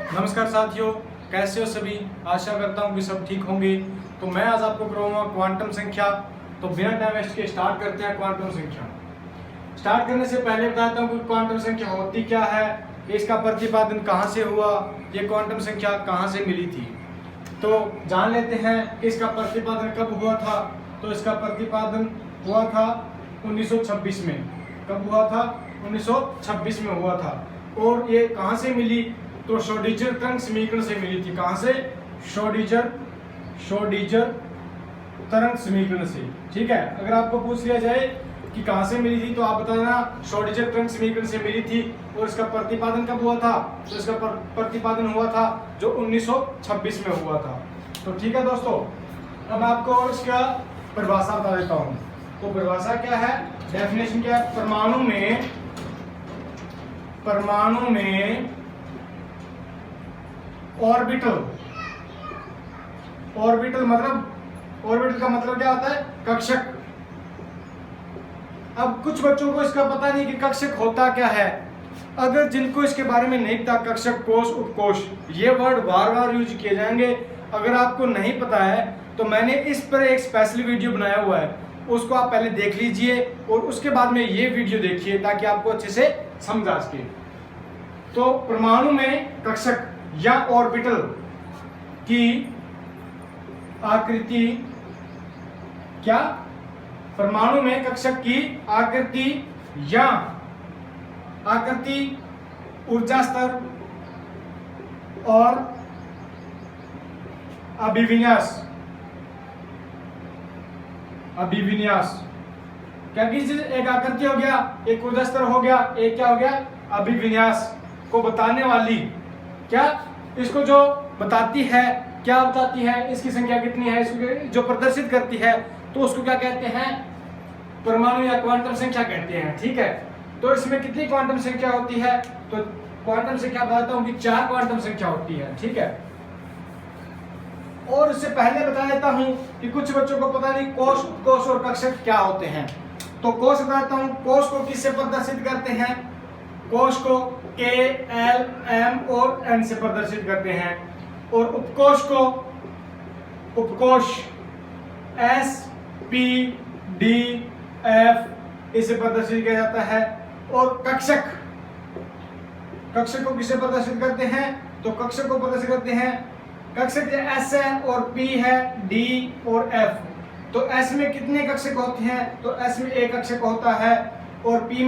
नमस्कार साथियों, कैसे हो सभी। आशा करता हूँ कि सब ठीक होंगे। तो मैं आज आपको कराऊंगा क्वांटम संख्या। तो बिना टाइम वेस्ट के स्टार्ट करते हैं क्वांटम संख्या। स्टार्ट करने से पहले बताता हूँ कि क्वांटम संख्या होती क्या है, इसका प्रतिपादन कहाँ से हुआ, ये क्वांटम संख्या कहाँ से मिली थी। तो जान लेते हैं कि इसका प्रतिपादन कब हुआ था। तो इसका प्रतिपादन हुआ था 1926 में। कब हुआ था? 1926 में हुआ था। और ये कहाँ से मिली? तो श्रोडिंगर तरंग समीकरण से मिली थी। कहाँ से? श्रोडिंगर तरंग समीकरण से। ठीक है, अगर आपको पूछ लिया जाए कि कहाँ से मिली थी तो आप बताना श्रोडिंगर तरंग समीकरण से मिली थी। और इसका प्रतिपादन कब हुआ था? तो इसका प्रतिपादन हुआ था जो 1926 में हुआ था। तो ठीक है दोस्तों, अब आपको इसका परिभाषा बता देता हूँ। तो परिभाषा क्या है, डेफिनेशन क्या है? परमाणु में ऑर्बिटल मतलब ऑर्बिटल का मतलब क्या होता है? कक्षक। अब कुछ बच्चों को इसका पता नहीं कि कक्षक होता क्या है। अगर जिनको इसके बारे में नहीं पता, कक्षक, कोश, उपकोश, ये वर्ड बार बार यूज किए जाएंगे। अगर आपको नहीं पता है तो मैंने इस पर एक स्पेशल वीडियो बनाया हुआ है, उसको आप पहले देख लीजिए और उसके बाद में ये वीडियो देखिए ताकि आपको अच्छे से समझ आ सके। तो परमाणु में कक्षक या ऑर्बिटल की आकृति क्या? परमाणु में कक्षक की आकृति या ऊर्जा स्तर और अभिविन्यास क्या कि एक आकृति हो गया, एक ऊर्जा स्तर हो गया, एक क्या हो गया? अभिविन्यास को बताने वाली, क्या इसको जो बताती है, क्या बताती है, इसकी संख्या कितनी है, इसको जो प्रदर्शित करती है, तो उसको क्या कहते हैं? परमाणु या क्वांटम संख्या कहते हैं। ठीक है, तो इसमें कितनी क्वांटम संख्या होती है? तो क्वांटम संख्या बताता हूं कि 4 क्वांटम संख्या होती है। ठीक है, और उससे पहले बता देता हूं कि कुछ बच्चों को पता नहीं कोश, उपकोश और कक्षक क्या होते हैं। तो कोश बताता हूं। कोश को किससे प्रदर्शित करते हैं? कोश को K, L, M और N से प्रदर्शित करते हैं। और उपकोश S, P, D, F इसे प्रदर्शित किया जाता है। और कक्षक को किसे प्रदर्शित करते हैं? तो कक्षक को प्रदर्शित करते हैं, कक्षक S है और P है, D और F। तो S में कितने कक्षक होते हैं? तो S में 1 कक्षक होता है। और P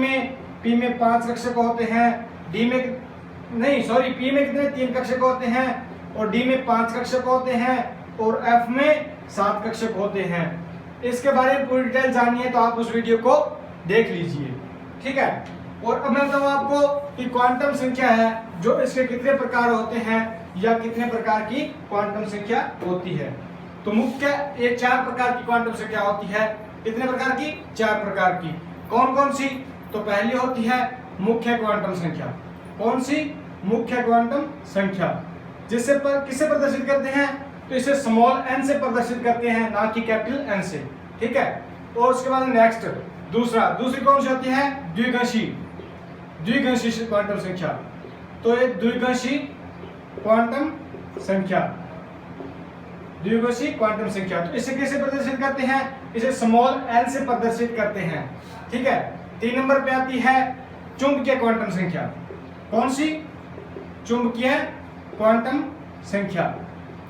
में 5 कक्षक होते हैं। P में कितने? 3 कक्षक होते हैं। और D में 5 कक्षक होते हैं। और F में 7 कक्षक होते हैं। इसके बारे में पूरी डिटेल जानिए तो आप उस वीडियो को देख लीजिए। ठीक है, और अब मैं बताऊँ आपको कि क्वांटम संख्या है जो इसके कितने प्रकार होते हैं या कितने प्रकार की क्वांटम संख्या होती है। तो मुख्य ये 4 प्रकार की क्वांटम संख्या होती है। कितने प्रकार की? 4 प्रकार की। कौन कौन सी? तो पहली होती है मुख्य क्वांटम संख्या। कौन सी? मुख्य क्वांटम संख्या। किसे प्रदर्शित करते हैं? तो इसे स्मॉल n से प्रदर्शित करते हैं, ना कि कैपिटल N से। ठीक है, और उसके बाद नेक्स्ट दूसरी कौन सी होती है? द्विघाषी क्वांटम संख्या। तो ये द्विघाषी क्वांटम संख्या। तो इसे कैसे प्रदर्शित करते हैं? इसे स्मॉल n से प्रदर्शित करते हैं। ठीक है, 3 नंबर पे आती है चुंबकीय क्वांटम संख्या। कौन सी? चुंबकीय क्वांटम संख्या।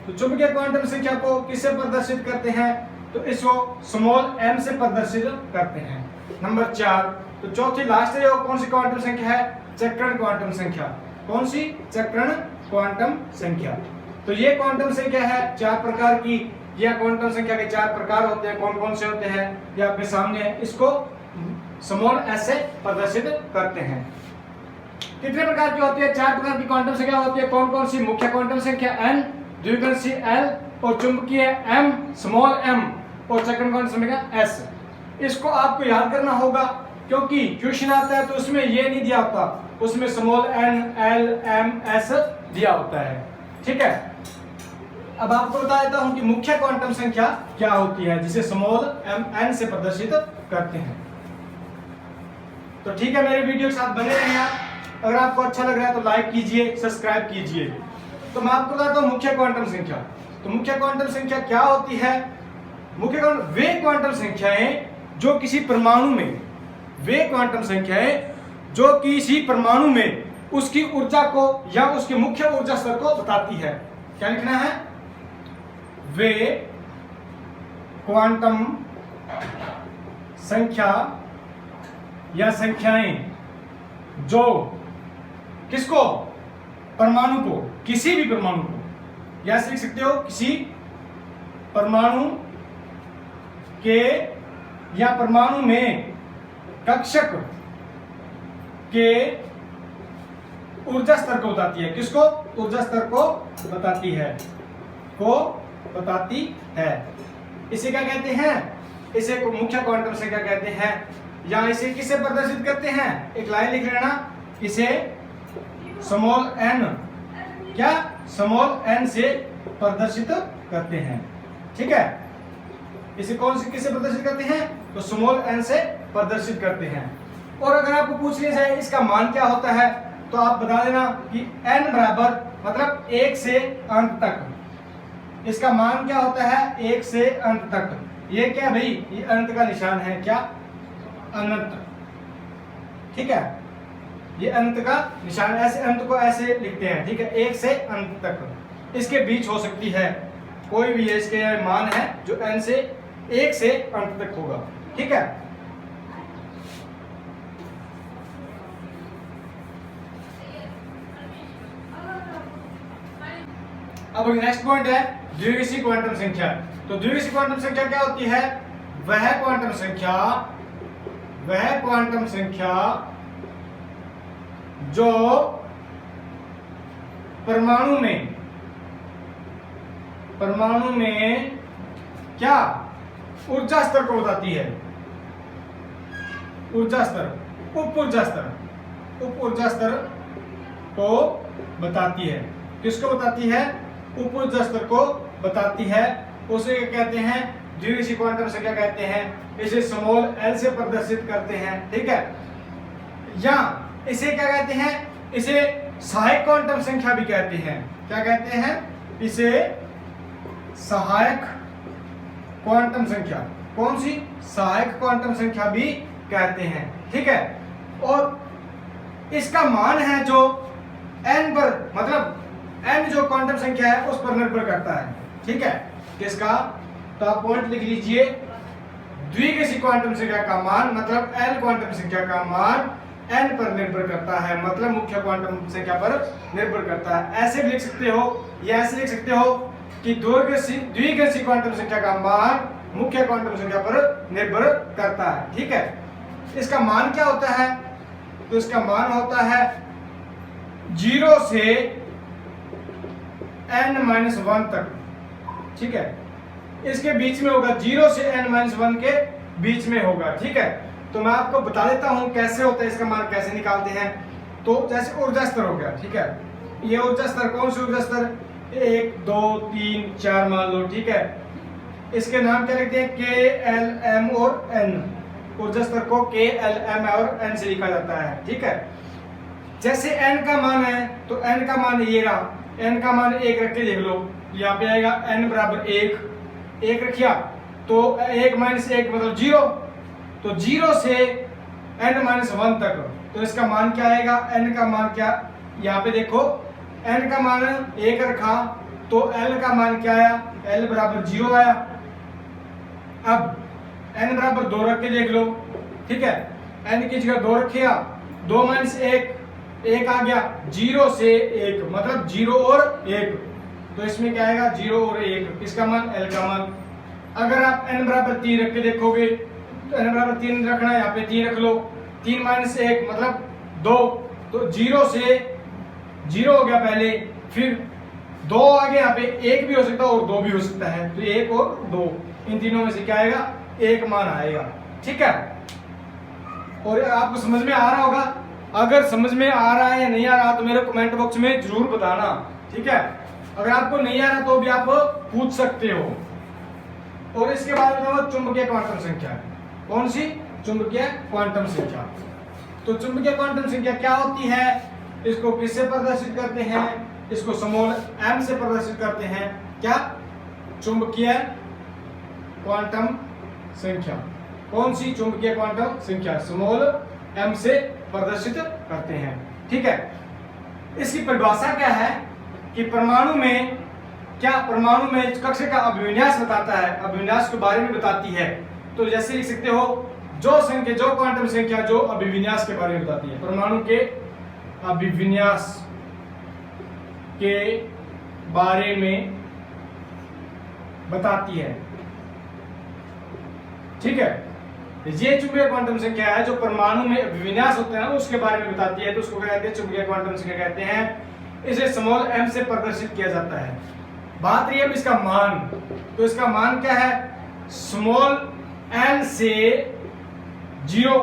तो चुंबकीय क्वांटम संख्या को किससे प्रदर्शित करते हैं? तो इसको स्मॉल m से प्रदर्शित करते हैं। नंबर 4, तो चौथी लास्ट है, कौन सी क्वांटम संख्या है? चक्रण क्वांटम संख्या। कौन सी? चक्रण क्वांटम संख्या। तो ये क्वांटम संख्या है 4 प्रकार की। यह क्वांटम संख्या के 4 प्रकार होते हैं। कौन कौन से होते हैं ये आपके सामने है। इसको स्मॉल s से प्रदर्शित करते हैं। कितने प्रकार की होती है? 4 प्रकार की क्वांटम संख्या होती है। कौन कौन सी? मुख्य क्वांटम संख्या n, द्विघाषी L और चुंबकीय M, स्मॉल m और चक्रण क्वांटम संख्या s। इसको आपको याद करना होगा क्योंकि क्वेश्चन आता है तो उसमें ये नहीं दिया होता, उसमें small n, L, M, S दिया होता है। ठीक है, अब आपको बता देता हूं कि मुख्य क्वांटम संख्या क्या होती है जिसे स्मॉल n से प्रदर्शित करते हैं। तो ठीक है, मेरे वीडियो के साथ बने रहें आप। अगर आपको अच्छा लग रहा है तो लाइक कीजिए, सब्सक्राइब कीजिए। तो मैं आपको बताता हूं मुख्य क्वांटम संख्या। तो मुख्य क्वांटम संख्या क्या होती है? मुख्य क्वांटम वे क्वांटम संख्याएं जो किसी परमाणु में, वे क्वांटम संख्याएं जो किसी परमाणु में उसकी ऊर्जा को या उसके मुख्य ऊर्जा स्तर को बताती है। क्या लिखना है? वे क्वांटम संख्या या संख्याएं जो किसको? परमाणु को, किसी भी परमाणु को, या लिख सकते हो किसी परमाणु के या परमाणु में कक्षक के ऊर्जा स्तर को बताती है। किसको? ऊर्जा स्तर को बताती है, इसे क्या कहते हैं? इसे मुख्य क्वांटम संख्या कहते हैं। या इसे किसे प्रदर्शित करते हैं? एक लाइन लिख लेना, इसे स्मॉल n, क्या स्मॉल n से प्रदर्शित करते हैं। ठीक है, इसे कौन से किसे प्रदर्शित करते हैं? तो स्मॉल n से प्रदर्शित करते हैं। और अगर आपको पूछ लिया जाए इसका मान क्या होता है, तो आप बता देना कि n बराबर मतलब 1 से अंत तक। इसका मान क्या होता है? 1 से अंत तक। ये क्या भाई? ये अनंत का निशान है। क्या? अनंत। ठीक है, ये अनंत का निशान, ऐसे अनंत को ऐसे लिखते हैं। ठीक है, 1 से अंत तक। इसके बीच हो सकती है कोई भी, इसके मान है जो n से 1 से अंत तक होगा। ठीक है, अब नेक्स्ट पॉइंट है द्विविषी क्वांटम संख्या। तो द्विविषी क्वांटम संख्या क्या होती है? वह क्वांटम संख्या जो परमाणु में क्या ऊर्जा स्तर को बताती है। ऊर्जा स्तर, उप ऊर्जा स्तर को बताती है। किसको बताती है? उप ऊर्जा स्तर को बताती है। उसे कहते हैं द्विविषी क्वांटम संख्या कहते हैं। इसे स्मॉल l से प्रदर्शित करते हैं। ठीक है, या इसे क्या कहते हैं? इसे सहायक क्वांटम संख्या भी कहते हैं। क्या कहते हैं? इसे सहायक क्वांटम संख्या। कौन सी? सहायक क्वांटम संख्या भी कहते हैं। ठीक है, और इसका मान है जो n पर, मतलब n जो क्वांटम संख्या है उस पर निर्भर करता है। ठीक है, किसका? तो आप पॉइंट लिख लीजिए, द्विविषी क्वांटम संख्या का मान मतलब l क्वांटम संख्या का मान n पर निर्भर करता है, मतलब मुख्य क्वांटम संख्या पर निर्भर करता है। ऐसे भी लिख सकते हो, या ऐसे लिख सकते हो कि द्विविषी क्वांटम संख्या का मान मुख्य क्वांटम संख्या पर निर्भर करता है। ठीक है, इसका मान क्या होता है? तो इसका मान होता है 0 से n-1 तक। ठीक है, इसके बीच में होगा, 0 से n-1 के बीच में होगा। ठीक है, तो मैं आपको बता देता हूं कैसे होता है, इसका मान कैसे निकालते हैं। तो जैसे ऊर्जा स्तर हो गया। ठीक है, ये ऊर्जा स्तर, कौन सी ऊर्जा स्तर? 1 2 3 4 मान लो। ठीक है, इसके नाम क्या लिखते हैं? K, L, M और N। ऊर्जा स्तर को K, L, M और N से लिखा जाता है। ठीक है, जैसे n का मान है तो n का मान ये रहा, n का मान 1 रख के देख लो, यहाँ पे आएगा n बराबर 1 रखिया तो 1 माइनस 1 मतलब 0, तो 0 से n-1 तक। तो इसका मान क्या आएगा? n का मान क्या, यहाँ पे देखो n का मान 1 रखा तो l का मान क्या आया? l बराबर 0 आया। अब n बराबर 2 रख के देख लो। ठीक है, n की जगह 2 रखिया, 2 माइनस 1 आ गया, 0 से 1 मतलब 0 और 1, तो इसमें क्या आएगा? 0 और 1, इसका मान l का मान। अगर आप n बराबर 3 रख के देखोगे तो n बराबर 3 रखना, यहाँ पे 3 रख लो, 3 माइनस 1 मतलब 2, तो 0 से 0 हो गया पहले, फिर 2 आ गया, यहाँ पे 1 भी हो सकता है और 2 भी हो सकता है, तो 1 और 2 इन तीनों में से क्या आएगा? 1 मान आएगा। ठीक है, और आपको समझ में आ रहा होगा। अगर समझ में आ रहा है या नहीं आ रहा तो मेरे कमेंट बॉक्स में जरूर बताना। ठीक है, अगर आपको नहीं आ रहा तो भी आप पूछ सकते हो। और इसके बाद में चुंबकीय क्वांटम संख्या। कौन सी? चुंबकीय क्वांटम संख्या। तो चुंबकीय क्वांटम संख्या क्या होती है? इसको किससे प्रदर्शित करते हैं? इसको स्मॉल m से प्रदर्शित करते हैं। क्या? चुंबकीय क्वांटम संख्या। कौन सी चुंबकीय क्वांटम संख्या? स्मॉल m से प्रदर्शित करते हैं। ठीक है, इसकी परिभाषा क्या है कि परमाणु में परमाणु में कक्षा का अभिविन्यास बताता है, अभिविन्यास के बारे में बताती है। तो जैसे लिख सकते हो जो क्वांटम संख्या जो अभिविन्यास के बारे में बताती है, परमाणु के अभिविन्यास के बारे में बताती है। ठीक है, ये चुंबकीय क्वांटम संख्या है जो परमाणु में अभिविन्यास होते हैं उसके बारे में बताती है, तो उसको क्या कहते हैं? चुंबकीय क्वांटम संख्या कहते हैं। इसे स्मॉल m से प्रदर्शित किया जाता है। बात रही है अब इसका मान, तो इसका मान क्या है? स्मॉल n से 0,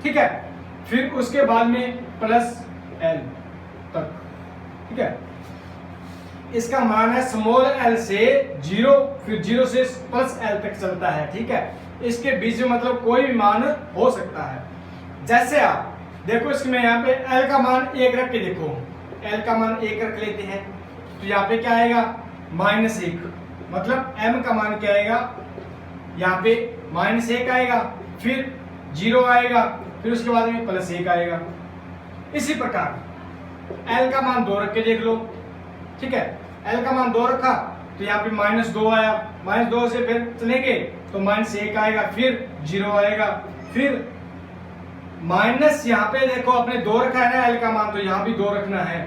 ठीक है, फिर उसके बाद में प्लस l तक। ठीक है, इसका मान है स्मॉल l से 0, फिर 0 से प्लस l तक चलता है। ठीक है, इसके बीच में मतलब कोई भी मान हो सकता है। जैसे आप देखो, इसमें यहाँ पे l का मान 1 रख के देखो, l का मान 1 रख लेते हैं, तो यहाँ पे क्या आएगा? -1। मतलब m का मान क्या आएगा? यहाँ पे -1 आएगा, फिर 0 आएगा, फिर उसके बाद में +1 आएगा। इसी प्रकार l का मान 2 रख के देख लो। ठीक है, l का मान 2 रखा तो यहाँ पे -2 आया, -2 से फिर चलेंगे तो -1 आएगा, फिर 0 आएगा, फिर माइनस यहाँ पे देखो अपने 2 रखा है ना l का मान, तो यहाँ भी 2 रखना है।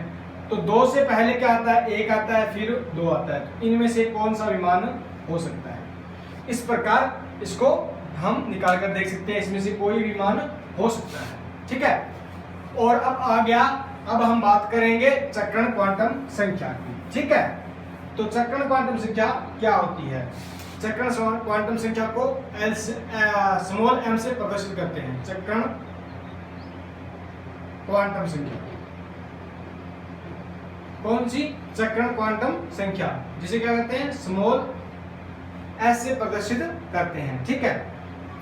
तो 2 से पहले क्या आता है? 1 आता है, फिर 2 आता है। तो इनमें से कौन सा विमान हो सकता है? इस प्रकार इसको हम निकाल कर देख सकते हैं, इसमें से कोई विमान हो सकता है। ठीक है, और अब आ गया, अब हम बात करेंगे चक्रण क्वांटम संख्या की। ठीक है, तो चक्रण क्वांटम संख्या क्या होती है? चक्रण क्वांटम संख्या को स्मॉल m से प्रदर्शित करते हैं। चक्रण क्वांटम संख्या कौन सी? चक्रण क्वांटम संख्या, जिसे क्या कहते हैं? स्मॉल s से प्रदर्शित करते हैं। ठीक है,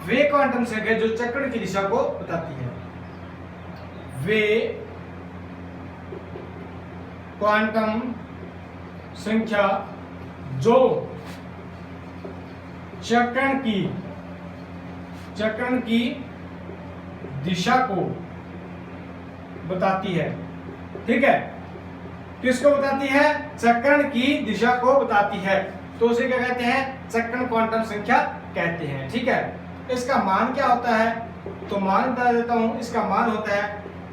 वे क्वांटम संख्या जो चक्रण की दिशा को बताती है, वे क्वांटम संख्या जो चक्रण की दिशा को बताती है। ठीक है, किसको बताती है? चक्रण की दिशा को बताती है, तो उसे क्या कहते हैं? चक्रण क्वांटम संख्या कहते हैं। ठीक है, इसका मान क्या होता है? तो मान बता देता हूं, इसका मान होता है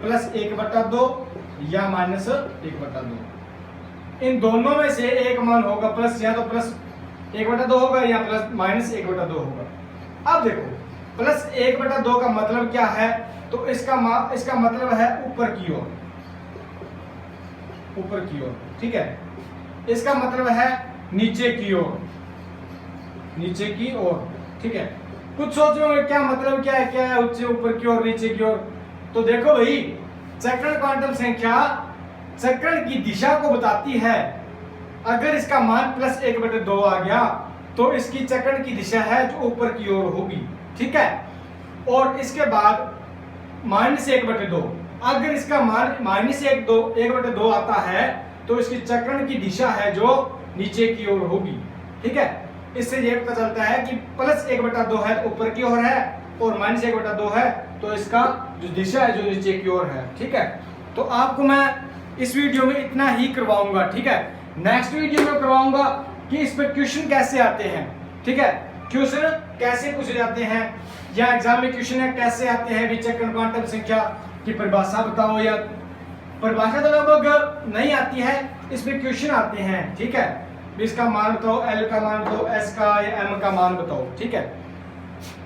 +1/2 या -1/2। इन दोनों में से एक मान होगा, प्लस या तो +1/2 होगा या -1/2 होगा। अब देखो +1/2 का मतलब क्या है? तो इसका मतलब है ऊपर की ओर, ऊपर की ओर। ठीक है, इसका मतलब है नीचे की ओर, नीचे की ओर। ठीक है, कुछ सोच रहे हो क्या मतलब क्या है ऊपर की ओर नीचे की ओर? तो देखो भाई, चक्रण क्वांटम संख्या चक्रण की दिशा को बताती है। अगर इसका मान +1/2 आ गया तो इसकी चक्रण की दिशा है जो ऊपर की ओर होगी। ठीक है, और इसके बाद -1/2, अगर इसका मान -1/2 आता है तो इसकी चक्रण की दिशा है जो नीचे की ओर होगी। ठीक है, इससे यह पता चलता है कि +1/2 है तो ऊपर की ओर है, और -1/2 है तो इसका जो दिशा है जो नीचे की ओर है। ठीक है, तो आपको मैं इस वीडियो में इतना ही करवाऊंगा। ठीक है, नेक्स्ट वीडियो में करवाऊंगा कि इस पर क्वेश्चन कैसे आते हैं। ठीक है, क्वेश्चन कैसे पूछे जाते हैं, या एग्जाम में क्वेश्चन कैसे आते हैं, विचक्रण क्वांटम संख्या की परिभाषा बताओ, या परिभाषा तो लगभग नहीं आती है, इसमें क्वेश्चन आते हैं। ठीक है, इसका मान बताओ, एल का मान बताओ, एस का या एम का मान बताओ। ठीक है,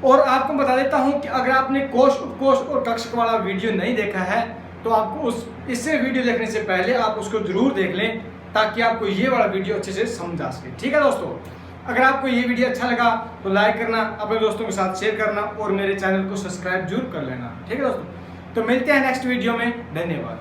और आपको बता देता हूं कि अगर आपने कोश, उपकोश और कक्षक वाला वीडियो नहीं देखा है तो आपको इससे वीडियो देखने से पहले आप उसको जरूर देख लें, ताकि आपको ये वाला वीडियो अच्छे से समझ आ सके। ठीक है दोस्तों, अगर आपको ये वीडियो अच्छा लगा तो लाइक करना, अपने दोस्तों के साथ शेयर करना और मेरे चैनल को सब्सक्राइब जरूर कर लेना। ठीक है दोस्तों, तो मिलते हैं नेक्स्ट वीडियो में। धन्यवाद।